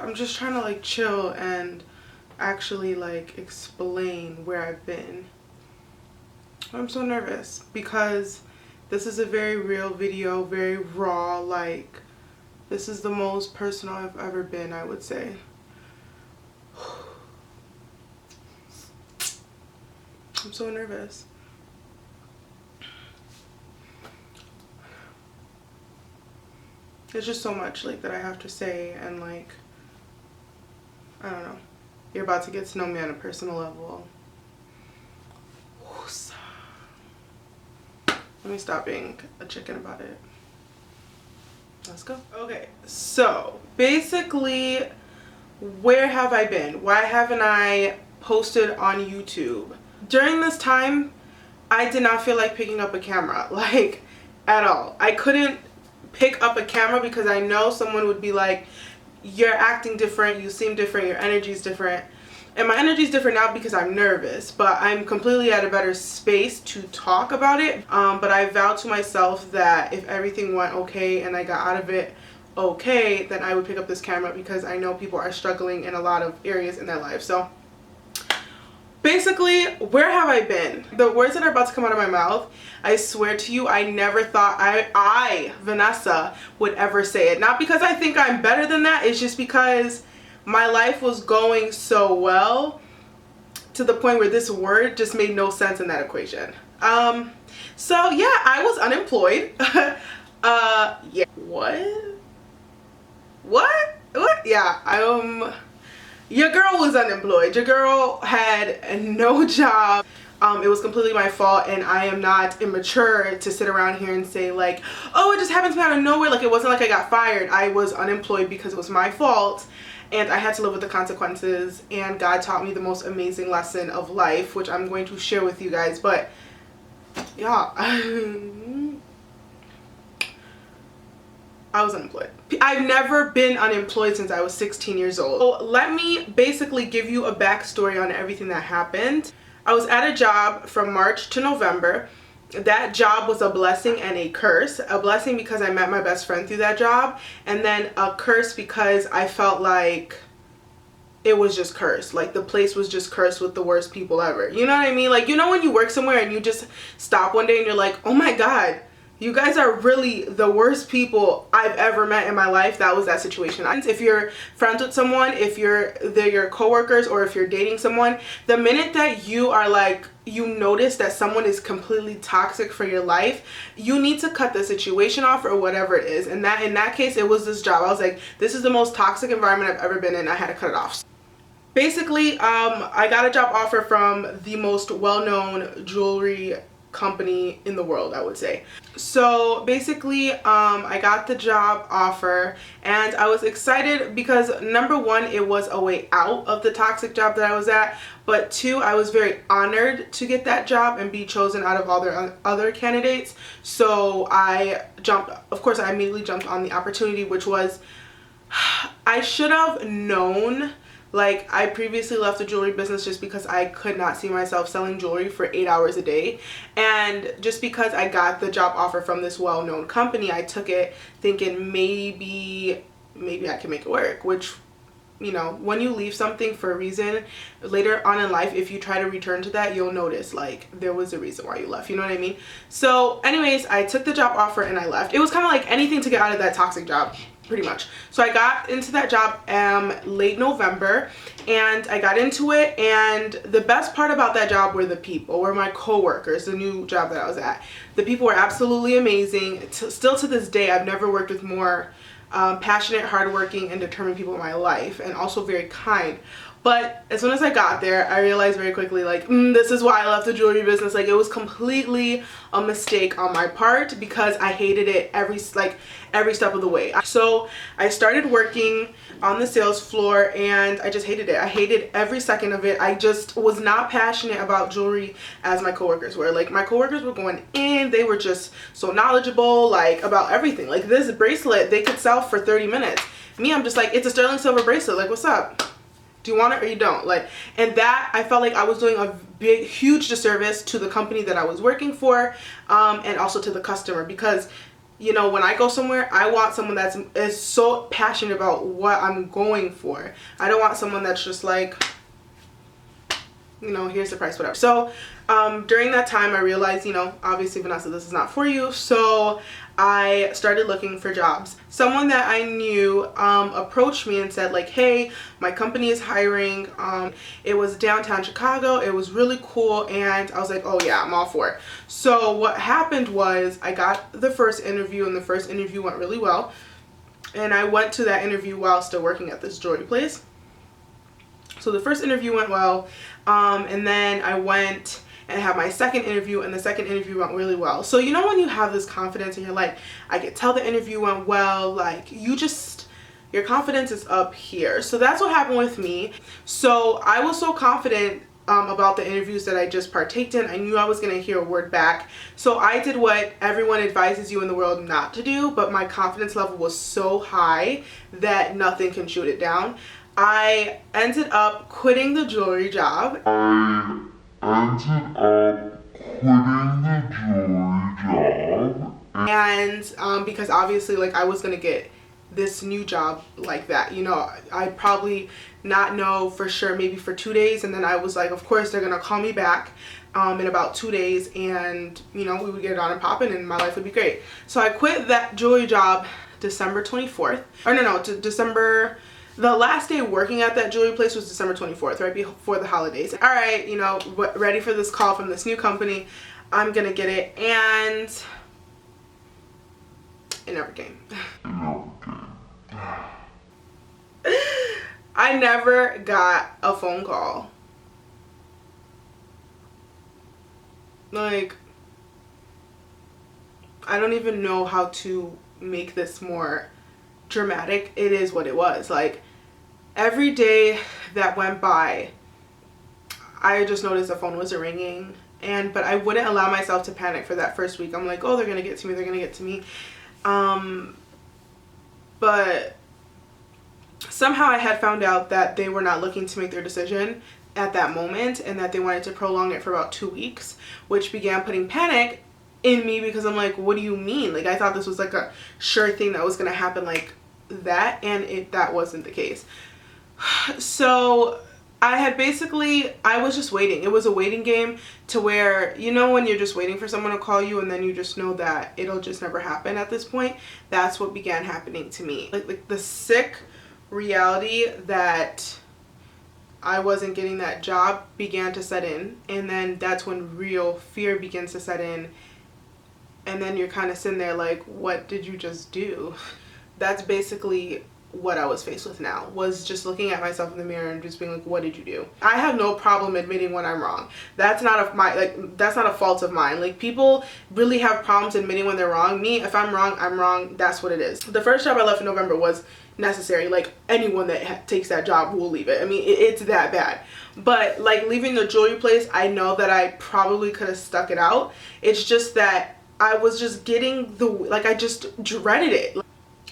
I'm just trying to like chill and actually like explain where I've been. I'm so nervous because this is a very real video, very raw. Like, this is the most personal I've ever been, I would say. I'm so nervous. There's just so much like that I have to say, and like, I don't know. You're about to get to know me on a personal level. Let me stop being a chicken about it. Let's go. Okay, so basically, where have I been? Why haven't I posted on YouTube? During this time, I did not feel like picking up a camera, like, at all. I couldn't pick up a camera because I know someone would be like, you're acting different, you seem different, your energy is different. And my energy is different now because I'm nervous, but I'm completely at a better space to talk about it. But I vowed to myself that if everything went okay and I got out of it okay, then I would pick up this camera because I know people are struggling in a lot of areas in their life. So basically, where have I been? The words that are about to come out of my mouth, I swear to you, I never thought I, Vanessa, would ever say it. Not because I think I'm better than that, it's just because my life was going so well to the point where this word just made no sense in that equation. So yeah, I was unemployed. Yeah. What? Yeah, your girl was unemployed. Your girl had no job. It was completely my fault, and I am not immature to sit around here and say like, oh, it just happened to me out of nowhere. Like, it wasn't like I got fired. I was unemployed because it was my fault, and I had to live with the consequences, and God taught me the most amazing lesson of life, which I'm going to share with you guys. But yeah, I was unemployed. I've never been unemployed since I was 16 years old. So let me basically give you a backstory on everything that happened. I was at a job from March to November. That job was a blessing and a curse. A blessing because I met my best friend through that job, and then a curse because I felt like it was just cursed. Like, the place was just cursed with the worst people ever. You know what I mean? Like, you know when you work somewhere and you just stop one day and you're like, oh my God, you guys are really the worst people I've ever met in my life. That was that situation. If you're friends with someone, if they're your coworkers, or if you're dating someone, the minute that you are like, you notice that someone is completely toxic for your life, you need to cut the situation off, or whatever it is. And in that case, it was this job. I was like, this is the most toxic environment I've ever been in. I had to cut it off. Basically, I got a job offer from the most well-known jewelry company in the world, I would say. So basically, I got the job offer, and I was excited because number one, it was a way out of the toxic job that I was at, but two, I was very honored to get that job and be chosen out of all the other candidates. So I immediately jumped on the opportunity, which was, I should have known. Like, I previously left the jewelry business just because I could not see myself selling jewelry for 8 hours a day. And just because I got the job offer from this well-known company, I took it thinking maybe I can make it work, which, you know, when you leave something for a reason, later on in life, if you try to return to that, you'll notice like there was a reason why you left. You know what I mean? So anyways, I took the job offer and I left. It was kind of like anything to get out of that toxic job, pretty much. So I got into that job late November, and I got into it, and the best part about that job were the people, were my coworkers. The new job that I was at, the people were absolutely amazing. Still to this day, I've never worked with more passionate, hardworking, and determined people in my life, and also very kind. But as soon as I got there, I realized very quickly, like, this is why I left the jewelry business. Like, it was completely a mistake on my part because I hated it every step of the way. So I started working on the sales floor, and I just hated it. I hated every second of it. I just was not passionate about jewelry as my coworkers were. Like, my coworkers were going in. They were just so knowledgeable, like, about everything. Like, this bracelet, they could sell for 30 minutes. Me, I'm just like, it's a sterling silver bracelet. Like, what's up? Do you want it or you don't? Like, and that, I felt like I was doing a huge disservice to the company that I was working for, and also to the customer, because you know, when I go somewhere, I want someone that's is so passionate about what I'm going for. I don't want someone that's just like, you know, here's the price, whatever. So during that time, I realized, you know, obviously, Vanessa, this is not for you. So I started looking for jobs. Someone that I knew approached me and said like, hey, my company is hiring. It was downtown Chicago. It was really cool. And I was like, oh yeah, I'm all for it. So what happened was I got the first interview, and the first interview went really well. And I went to that interview while still working at this jewelry place. So the first interview went well. And then I went and had my second interview, and the second interview went really well. So you know when you have this confidence and you're like, I could tell the interview went well, like your confidence is up here. So that's what happened with me. So I was so confident about the interviews that I just partaked in. I knew I was going to hear a word back. So I did what everyone advises you in the world not to do, but my confidence level was so high that nothing can shoot it down. I ended up quitting the jewelry job. And because obviously, like, I was gonna get this new job like that, you know, I'd probably not know for sure, maybe for 2 days, and then I was like, of course they're gonna call me back in about 2 days, and you know, we would get it on and popping and my life would be great. So I quit that jewelry job December 24th, or no, to December. The last day working at that jewelry place was December 24th, right before the holidays. All right, you know, ready for this call from this new company. I'm gonna get it, and it never came. I never got a phone call. Like, I don't even know how to make this more dramatic. It is what it was. Like, every day that went by, I just noticed the phone wasn't ringing, but I wouldn't allow myself to panic for that first week. I'm like, oh, they're gonna get to me, they're gonna get to me. But somehow I had found out that they were not looking to make their decision at that moment, and that they wanted to prolong it for about 2 weeks, which began putting panic in me, because I'm like, what do you mean? Like, I thought this was like a sure thing that was gonna happen like that, and that wasn't the case. So I was just waiting. It was a waiting game, to where, you know, when you're just waiting for someone to call you and then you just know that it'll just never happen at this point. That's what began happening to me. Like the sick reality that I wasn't getting that job began to set in, and then that's when real fear begins to set in, and then you're kind of sitting there like, what did you just do? That's basically what I was faced with now, was just looking at myself in the mirror and just being like, what did you do? I have no problem admitting when I'm wrong. That's not a fault of mine. Like, people really have problems admitting when they're wrong. Me, if I'm wrong, I'm wrong. That's what it is. The first job I left in November was necessary. Like, anyone that takes that job will leave it. I mean, it's that bad. But like, leaving the jewelry place, I know that I probably could have stuck it out. It's just that I was just getting I just dreaded it.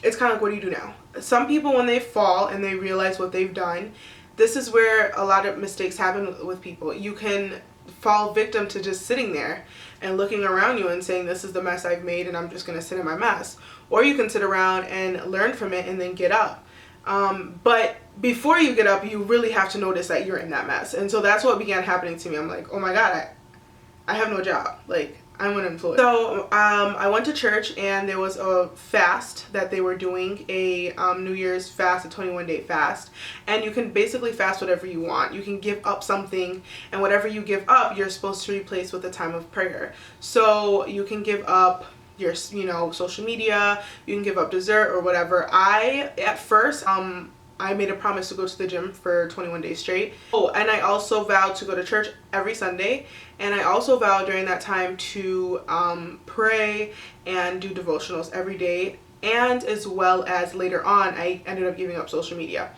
It's kind of like, what do you do now? Some people, when they fall and they realize what they've done, this is where a lot of mistakes happen with people. You can fall victim to just sitting there and looking around you and saying, this is the mess I've made and I'm just going to sit in my mess. Or you can sit around and learn from it and then get up. But before you get up, you really have to notice that you're in that mess. And so that's what began happening to me. I'm like, oh my God, I have no job. Like, I'm unemployed. So I went to church, and there was a fast that they were doing, a New Year's fast, a 21-day fast, and you can basically fast whatever you want. You can give up something, and whatever you give up, you're supposed to replace with a time of prayer. So you can give up your, you know, social media, you can give up dessert or whatever. At first, I made a promise to go to the gym for 21 days straight. Oh, and I also vowed to go to church every Sunday. And I also vowed during that time to pray and do devotionals every day. And as well as later on, I ended up giving up social media.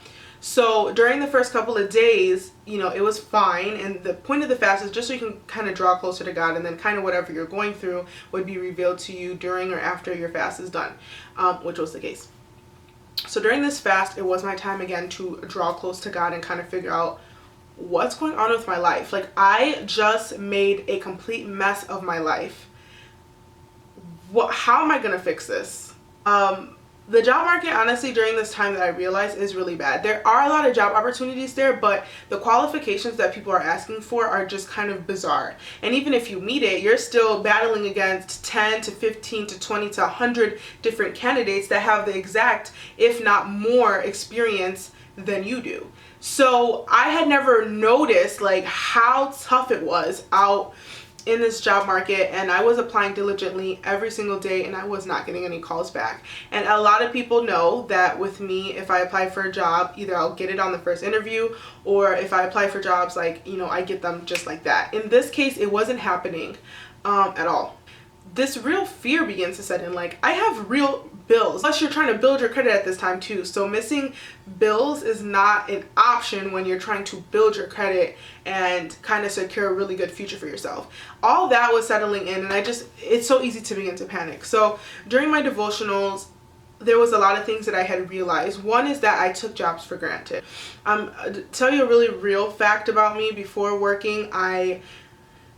So during the first couple of days, you know, it was fine. And the point of the fast is just so you can kind of draw closer to God, and then kind of whatever you're going through would be revealed to you during or after your fast is done, which was the case. So during this fast, it was my time again to draw close to God and kind of figure out what's going on with my life. Like, I just made a complete mess of my life. how am I gonna fix this? The job market, honestly, during this time that I realized is really bad. There are a lot of job opportunities there, but the qualifications that people are asking for are just kind of bizarre. And even if you meet it, you're still battling against 10 to 15 to 20 to 100 different candidates that have the exact, if not more, experience than you do. So I had never noticed like how tough it was out in this job market, and I was applying diligently every single day and I was not getting any calls back. And a lot of people know that with me, if I apply for a job, either I'll get it on the first interview, or if I apply for jobs, like, you know, I get them just like that. In this case, it wasn't happening at all. This real fear begins to set in. Like, I have real bills, plus you're trying to build your credit at this time too, so missing bills is not an option when you're trying to build your credit and kind of secure a really good future for yourself. All that was settling in, and it's so easy to begin to panic. So during my devotionals, there was a lot of things that I had realized. One is that I took jobs for granted. Tell you a really real fact about me. Before working, I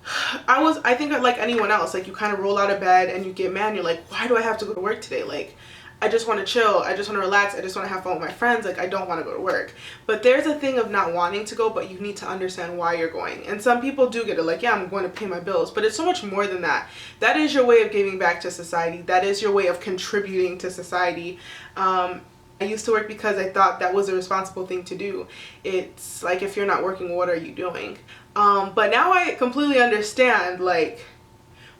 think like anyone else, like, you kind of roll out of bed and you get mad and you're like, why do I have to go to work today? Like, I just want to chill, I just want to relax, I just want to have fun with my friends, like, I don't want to go to work. But there's a thing of not wanting to go, but you need to understand why you're going. And some people do get it, like, yeah, I'm going to pay my bills, but it's so much more than that. That is your way of giving back to society. That is your way of contributing to society. I used to work because I thought that was a responsible thing to do. It's like, if you're not working, what are you doing? But now I completely understand, like,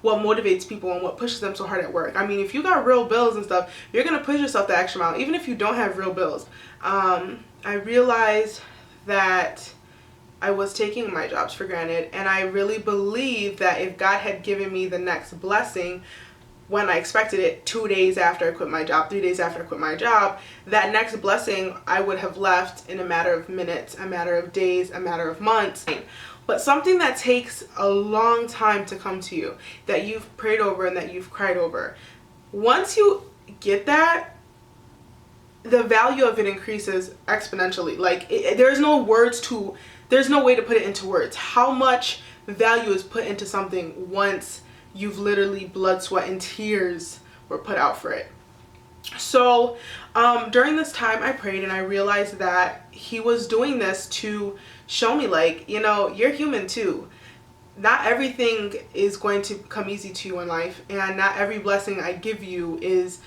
what motivates people and what pushes them so hard at work. I mean, if you got real bills and stuff, you're gonna push yourself the extra mile, even if you don't have real bills. I realized that I was taking my jobs for granted, and I really believe that if God had given me the next blessing when I expected it, 2 days after I quit my job, 3 days after I quit my job, that next blessing I would have left in a matter of minutes, a matter of days, a matter of months. But something that takes a long time to come to you, that you've prayed over and that you've cried over, once you get that, the value of it increases exponentially. Like, there's no way to put it into words how much value is put into something once you've literally blood, sweat, and tears were put out for it. So during this time, I prayed, and I realized that he was doing this to show me, like, you know, you're human too. Not everything is going to come easy to you in life, and not every blessing I give you is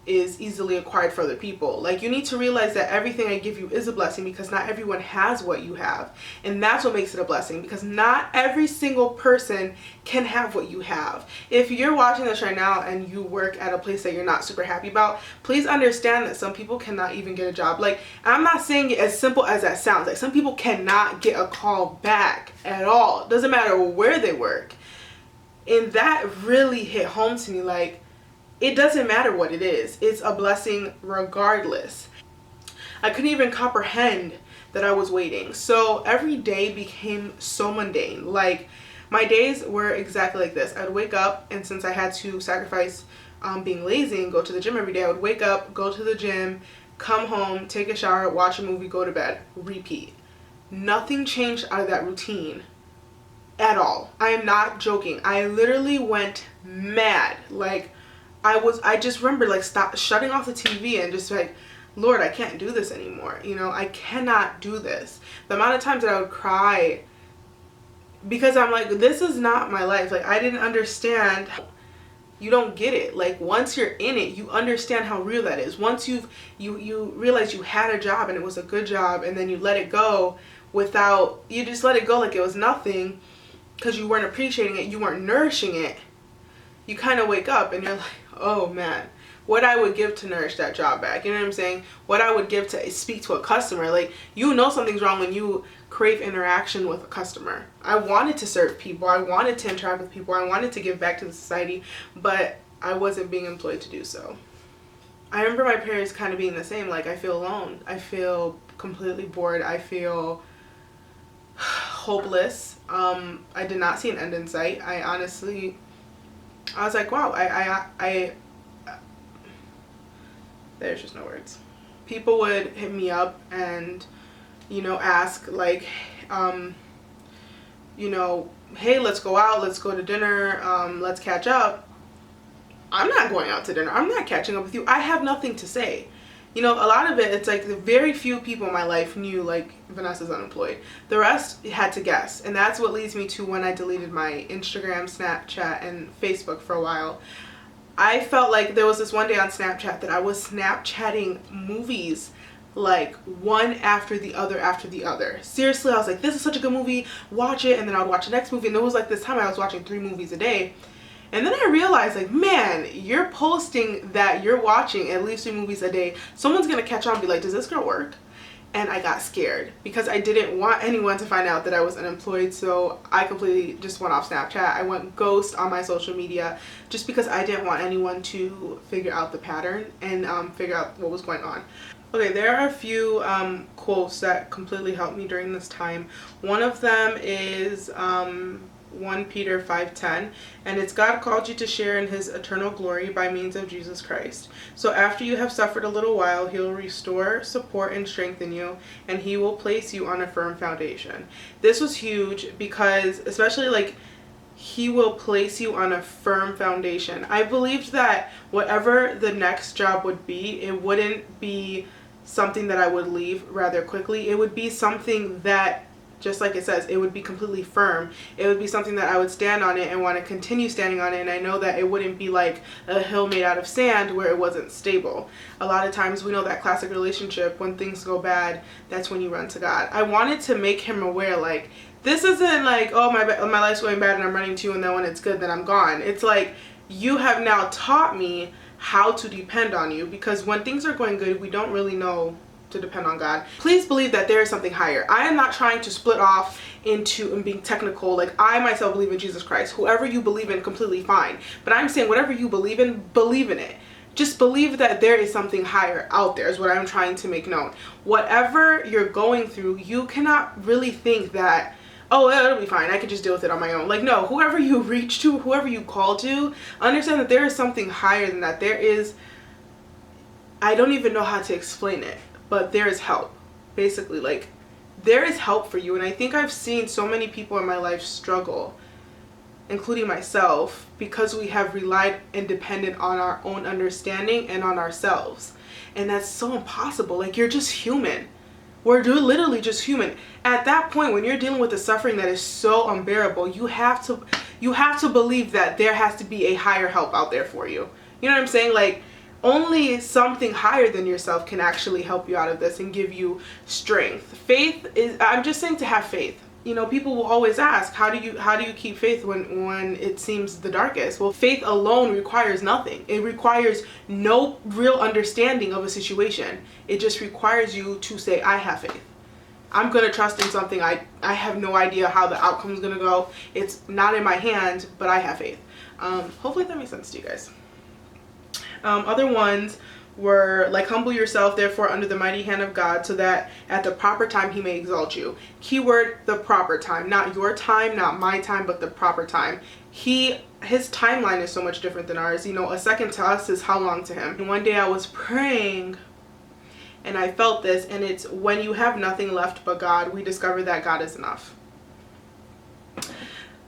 easily acquired for other people. Like, you need to realize that everything I give you is a blessing, because not everyone has what you have, and that's what makes it a blessing, because not every single person can have what you have. If you're watching this right now and you work at a place that you're not super happy about, please understand that some people cannot even get a job. Like, I'm not saying it as simple as that sounds. Like, some people cannot get a call back at all. It doesn't matter where they work. And that really hit home to me. Like, it doesn't matter what it is. It's a blessing regardless. I couldn't even comprehend that I was waiting. So every day became so mundane. Like, my days were exactly like this. I'd wake up, and since I had to sacrifice being lazy and go to the gym every day, I would wake up, go to the gym, come home, take a shower, watch a movie, go to bed, repeat. Nothing changed out of that routine at all. I am not joking. I literally went mad. Like, I just remember, like, shutting off the TV and just like, Lord, I can't do this anymore. You know, I cannot do this. The amount of times that I would cry, because I'm like, this is not my life. Like, I didn't understand. You don't get it. Like, once you're in it, you understand how real that is. Once you realize you had a job and it was a good job, and then you let it go you just let it go like it was nothing, because you weren't appreciating it, you weren't nourishing it. You kind of wake up and you're like, oh man, what I would give to nourish that job back. You know what I'm saying? What I would give to speak to a customer. Like, you know something's wrong when you crave interaction with a customer. I wanted to serve people. I wanted to interact with people. I wanted to give back to the society, but I wasn't being employed to do so. I remember my parents kind of being the same. Like, I feel alone. I feel completely bored. I feel hopeless. I did not see an end in sight. I was like, wow, there's just no words. People would hit me up and, you know, ask, like, you know, hey, let's go out, let's go to dinner, let's catch up. I'm not going out to dinner. I'm not catching up with you. I have nothing to say. You know, a lot of it, it's like very few people in my life knew like Vanessa's unemployed. The rest had to guess. And that's what leads me to when I deleted my Instagram, Snapchat, and Facebook for a while. I felt like there was this one day on Snapchat that I was Snapchatting movies like one after the other after the other. Seriously, I was like, this is such a good movie, watch it, and then I would watch the next movie. And it was like this time I was watching 3 movies a day. And then I realized, like, man, you're posting that you're watching at least 3 movies a day. Someone's gonna catch on and be like, does this girl work? And I got scared because I didn't want anyone to find out that I was unemployed. So I completely just went off Snapchat. I went ghost on my social media just because I didn't want anyone to figure out the pattern and figure out what was going on. Okay, there are a few quotes that completely helped me during this time. One of them is 1 Peter 5:10, and it's, God called you to share in his eternal glory by means of Jesus Christ. So after you have suffered a little while, he'll restore, support, and strengthen you, and he will place you on a firm foundation. This was huge because, especially like, he will place you on a firm foundation. I believed that whatever the next job would be, it wouldn't be something that I would leave rather quickly. It would be something that, just like it says, it would be completely firm. It would be something that I would stand on it and want to continue standing on it. And I know that it wouldn't be like a hill made out of sand where it wasn't stable. A lot of times we know that classic relationship, when things go bad, that's when you run to God. I wanted to make him aware, like, this isn't like, oh, my life's going bad and I'm running to you, and then when it's good, then I'm gone. It's like, you have now taught me how to depend on you, because when things are going good, we don't really know to depend on God. Please believe that there is something higher. I am not trying to split off into and being technical. Like, I myself believe in Jesus Christ. Whoever you believe in, completely fine. But I'm saying whatever you believe in it. Just believe that there is something higher out there is what I'm trying to make known. Whatever you're going through, you cannot really think that, oh, it'll be fine, I could just deal with it on my own. Like, no, whoever you reach to, whoever you call to, understand that there is something higher than that. There is, I don't even know how to explain it, but there is help. Basically, like, there is help for you. And I think I've seen so many people in my life struggle, including myself, because we have relied and depended on our own understanding and on ourselves. And that's so impossible. Like, you're just human. We're literally just human. At that point, when you're dealing with a suffering that is so unbearable, you have to believe that there has to be a higher help out there for you. You know what I'm saying? Like, only something higher than yourself can actually help you out of this and give you strength. Faith is, I'm just saying to have faith. You know, people will always ask, how do you keep faith when it seems the darkest? Well, faith alone requires nothing. It requires no real understanding of a situation. It just requires you to say, I have faith. I'm going to trust in something. I have no idea how the outcome is going to go. It's not in my hand, but I have faith. Hopefully that makes sense to you guys. Other ones were like, humble yourself therefore under the mighty hand of God, so that at the proper time he may exalt you. Keyword, the proper time. Not your time, not my time, but the proper time. His timeline is so much different than ours. You know, a second to us is how long to him. And one day I was praying and I felt this, and it's, when you have nothing left but God, we discover that God is enough.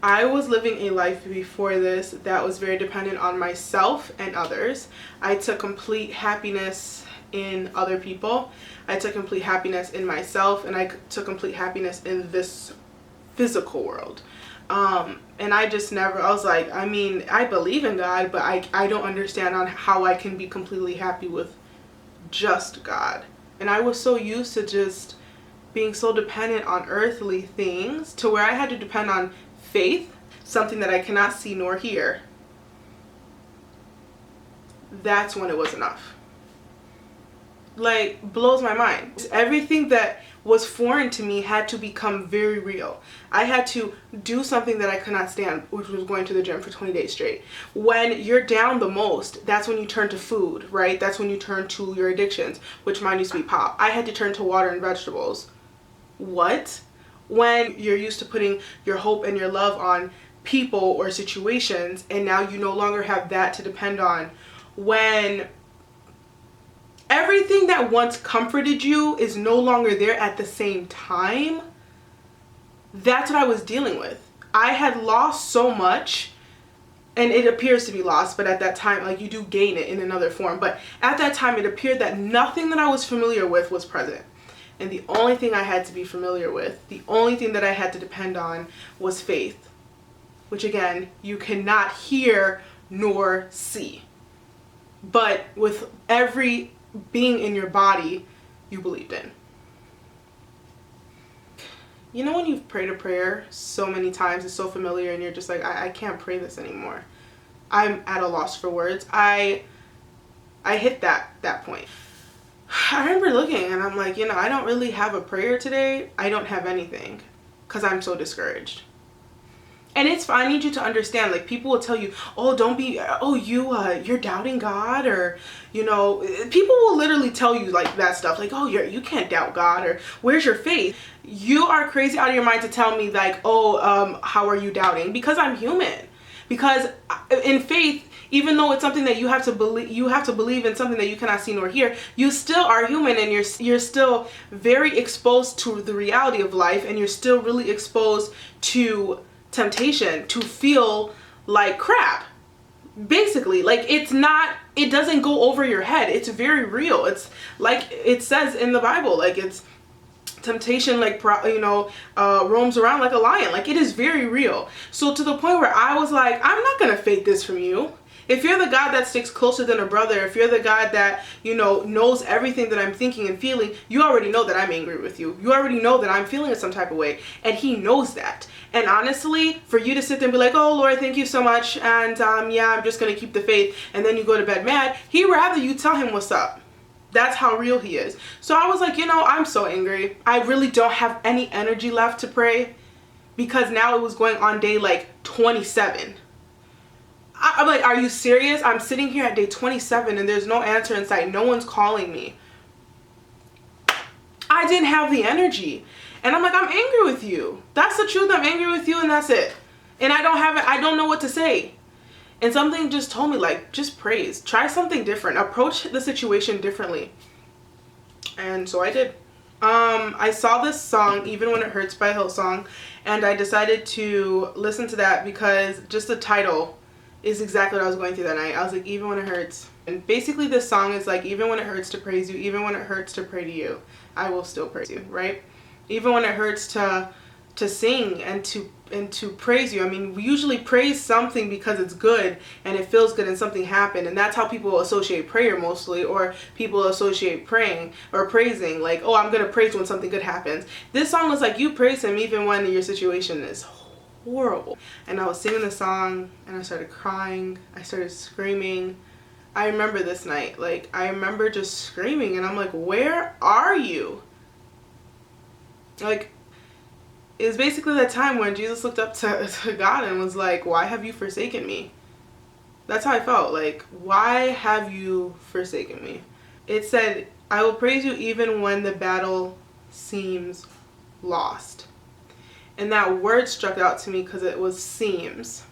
I was living a life before this that was very dependent on myself and others. I took complete happiness in other people. I took complete happiness in myself, and I took complete happiness in this physical world. And I just never, I was like, I mean, I believe in God, but I don't understand on how I can be completely happy with just God. And I was so used to just being so dependent on earthly things to where I had to depend on faith, something that I cannot see nor hear. That's when it was enough. Like, blows my mind. Everything that was foreign to me had to become very real. I had to do something that I could not stand, which was going to the gym for 20 days straight. When you're down the most, that's when you turn to food, right? That's when you turn to your addictions, which mine used to be pop. I had to turn to water and vegetables. What? When you're used to putting your hope and your love on people or situations, and now you no longer have that to depend on. When everything that once comforted you is no longer there at the same time, that's what I was dealing with. I had lost so much, and it appears to be lost, but at that time, like, you do gain it in another form. But at that time, it appeared that nothing that I was familiar with was present. And the only thing I had to be familiar with, the only thing that I had to depend on was faith, which again, you cannot hear nor see. But with every being in your body, you believed in. You know when you've prayed a prayer so many times, it's so familiar, and you're just like, I can't pray this anymore. I'm at a loss for words. I hit that point. I remember looking and I'm like, I don't really have a prayer today. I don't have anything because I'm so discouraged. And it's fine. I need you to understand, like, people will tell you, oh, don't be, oh, you're doubting God, or, people will literally tell you like that stuff, like, oh, you can't doubt God, or where's your faith? You are crazy out of your mind to tell me like, oh, how are you doubting? Because I'm human. Because in faith, even though it's something that you have to believe in something that you cannot see nor hear, you still are human, and you're still very exposed to the reality of life, and you're still really exposed to temptation to feel like crap. Basically, like, it doesn't go over your head. It's very real. It's like it says in the Bible, like, it's temptation, like, roams around like a lion. Like, it is very real. So to the point where I was like, I'm not gonna fake this from you. If you're the God that sticks closer than a brother, if you're the God that, knows everything that I'm thinking and feeling, you already know that I'm angry with you. You already know that I'm feeling some type of way. And he knows that. And honestly, for you to sit there and be like, oh, Lord, thank you so much, and yeah, I'm just going to keep the faith, and then you go to bed mad, he'd rather you tell him what's up. That's how real he is. So I was like, I'm so angry. I really don't have any energy left to pray, because now it was going on day like 27. I'm like, are you serious? I'm sitting here at day 27 and there's no answer in sight. No one's calling me. I didn't have the energy. And I'm like, I'm angry with you. That's the truth. I'm angry with you, and that's it. And I don't know what to say. And something just told me, like, just praise. Try something different. Approach the situation differently. And so I did. I saw this song, Even When It Hurts by HILLSONG, and I decided to listen to that because just the title is exactly what I was going through that night. I was like, even when it hurts. And basically this song is like, even when it hurts to praise you, even when it hurts to pray to you, I will still praise you, right? Even when it hurts to sing and to praise you. I mean, we usually praise something because it's good and it feels good and something happened, and that's how people associate prayer mostly, or people associate praying or praising, like, oh, I'm gonna praise when something good happens. This song was like, you praise him even when your situation is horrible. And I was singing the song and I started crying. I started screaming. I remember this night, like, I remember just screaming, and I'm like, where are you? Like, it was basically that time when Jesus looked up to God and was like, why have you forsaken me? That's how I felt. Like, why have you forsaken me? It said, I will praise you even when the battle seems lost. And that word struck out to me because it was seems.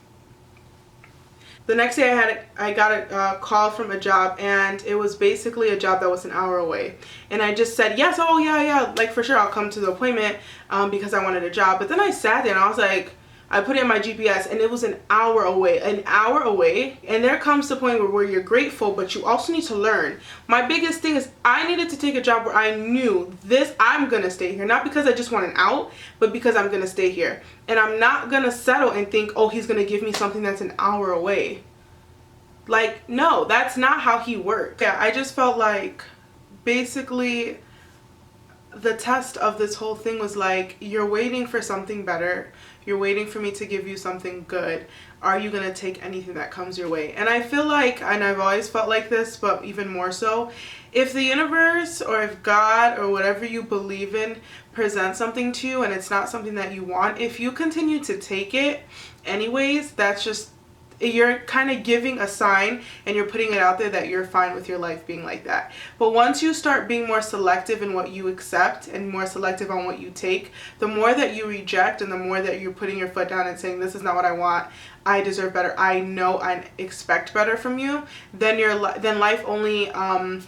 The next day I got a call from a job, and it was basically a job that was an hour away. And I just said, yes, oh yeah, like, for sure I'll come to the appointment because I wanted a job. But then I sat there and I was like, I put in my GPS and it was an hour away. And there comes the point where you're grateful, but you also need to learn. My biggest thing is I needed to take a job where I knew I'm going to stay here. Not because I just want an out, but because I'm going to stay here. And I'm not going to settle and think, oh, he's going to give me something that's an hour away. Like, no, that's not how he works. Yeah, I just felt like basically the test of this whole thing was like, you're waiting for something better. You're waiting for me to give you something good. Are you going to take anything that comes your way? And I feel like, and I've always felt like this, but even more so, if the universe or if God or whatever you believe in presents something to you and it's not something that you want, if you continue to take it anyways, that's just, you're kind of giving a sign and you're putting it out there that you're fine with your life being like that. But once you start being more selective in what you accept and more selective on what you take, the more that you reject and the more that you're putting your foot down and saying, this is not what I want, I deserve better, I know I expect better from you, then life only, at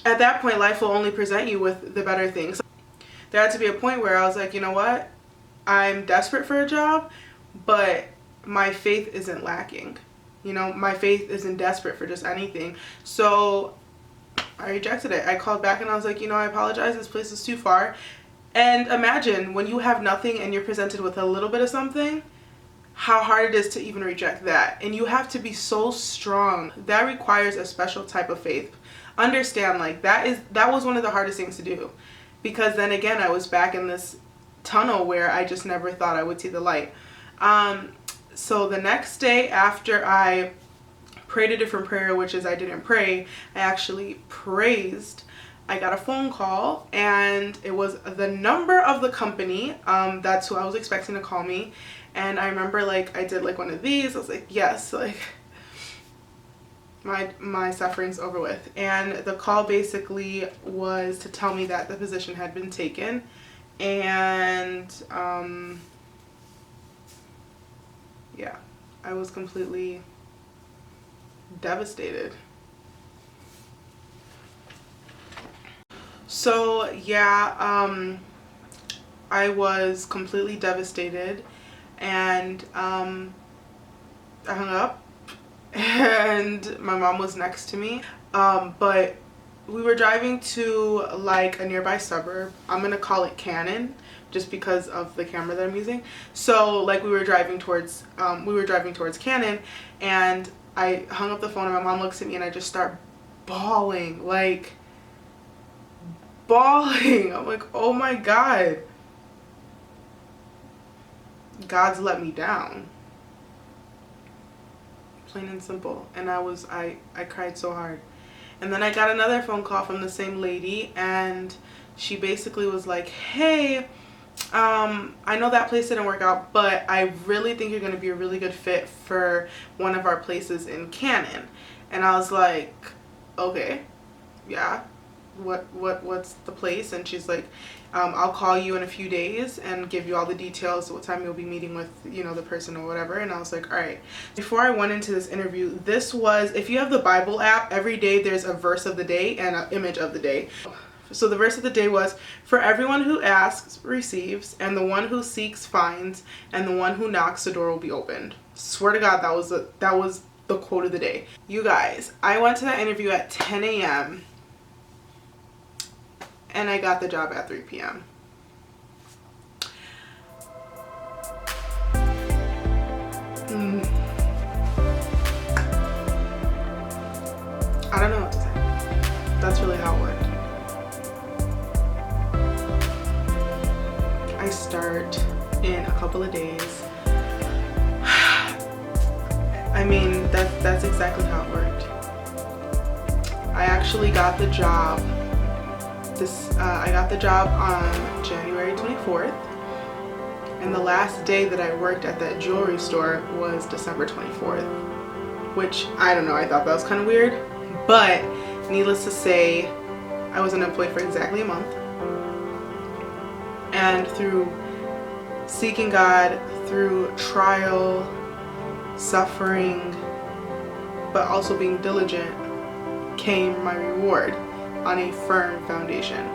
that point, life will only present you with the better things. There had to be a point where I was like, you know what? I'm desperate for a job, but my faith isn't lacking. You know, my faith isn't desperate for just anything. So I rejected it. I called back and I was like, you know, I apologize. This place is too far. And imagine when you have nothing and you're presented with a little bit of something, how hard it is to even reject that. And you have to be so strong. That requires a special type of faith. Understand, like, that was one of the hardest things to do, because then again I was back in this tunnel where I just never thought I would see the light. So the next day after I prayed a different prayer, which is I didn't pray, I actually praised, I got a phone call, and it was the number of the company. That's who I was expecting to call me. And I remember, like, I did like one of these. I was like, yes, like my suffering's over with. And the call basically was to tell me that the position had been taken. And yeah, I was completely devastated. So yeah, I was completely devastated, and I hung up, and my mom was next to me, but we were driving to like a nearby suburb. I'm gonna call it Cannon just because of the camera that I'm using. So like we were driving towards Cannon, and I hung up the phone and my mom looks at me and I just start bawling, like bawling. I'm like, oh my God, God's let me down, plain and simple. And I cried so hard. And then I got another phone call from the same lady, and she basically was like, hey, I know that place didn't work out, but I really think you're going to be a really good fit for one of our places in Cannon. And I was like, okay, yeah, what's the place? And she's like, I'll call you in a few days and give you all the details, what time you'll be meeting with, you know, the person or whatever. And I was like, all right. Before I went into this interview, this was, if you have the Bible app, every day there's a verse of the day and an image of the day. So the verse of the day was, for everyone who asks receives, and the one who seeks finds, and the one who knocks, the door will be opened. Swear to God, that was the quote of the day. You guys, I went to that interview at 10 a.m. and I got the job at 3 p.m. I don't know what to say. That's really how it worked. I start in a couple of days. I mean, that's exactly how it worked. I actually got the job. I got the job on January 24th, and the last day that I worked at that jewelry store was December 24th, which, I don't know, I thought that was kind of weird, but needless to say, I was unemployed for exactly a month. And through seeking God, through trial, suffering, but also being diligent, came my reward on a firm foundation.